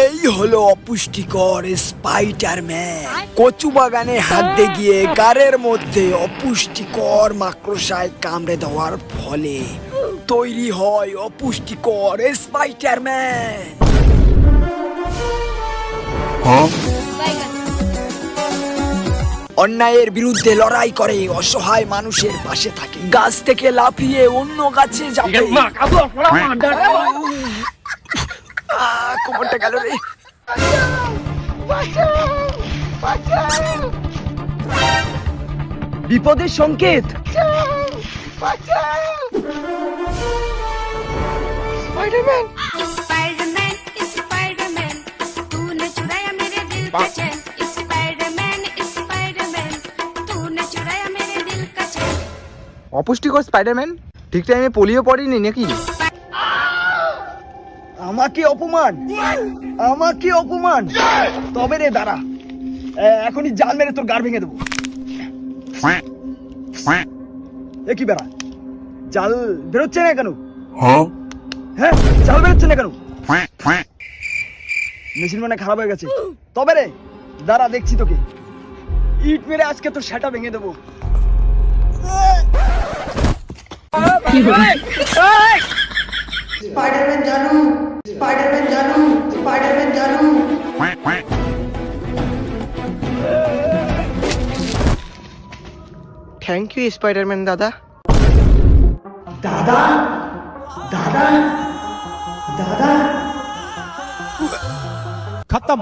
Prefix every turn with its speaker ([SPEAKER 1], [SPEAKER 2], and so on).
[SPEAKER 1] এই হলো অপুষ্টিকর স্পাইডারম্যান। কচু বাগানে হাঁটতে গিয়ে গাড়ের মধ্যে অপুষ্টিকর মাকড়সায় কামড়ে দেওয়ার ফলে তৈরি হয় অপুষ্টিকর স্পাইডারম্যান। অন্যায়ের বিরুদ্ধে লড়াই করে, অসহায় মানুষের পাশে থাকে, গাছ থেকে লাফিয়ে অন্য গাছে যাবে। কোমরটা গেল রে। বিপদের সংকেত। স্পাইডারম্যান,
[SPEAKER 2] स्पाइडरमैन स्पाइडरमैन तूने चुराया मेरे दिल का चैन। स्पाइडरमैन स्पाइडरमैन तूने चुराया मेरे दिल का चैन।
[SPEAKER 3] অপুষ্টিকর স্পাইডারম্যান, ঠিক টাইমে পোলিও পড়েনি নাকি?
[SPEAKER 1] আমাকে অপমান, আমাকে অপমান। তবে রে দাঁড়া, এখনই জাল মেরে তোর গাড় ভেঙে দেবো। এ কি বেড়া, জাল বেরোচ্ছে না কেন? হ্যাঁ, জাল বেরোচ্ছে না কেন? মেশিন মানে খারাপ হয়ে গেছে। তবে রে দাঁড়া, দেখছি তোকে। ইট মেরে আজকে তোর সেটা ভেঙে দেবো।
[SPEAKER 4] स्पाइडरमैन जानू, स्पाइडरमैन जानू, स्पाइडरमैन जानू।
[SPEAKER 3] থ্যাংক ইউ স্পাইডারম্যান দাদা।
[SPEAKER 4] दादा, दादा, दादा।
[SPEAKER 5] खत्म।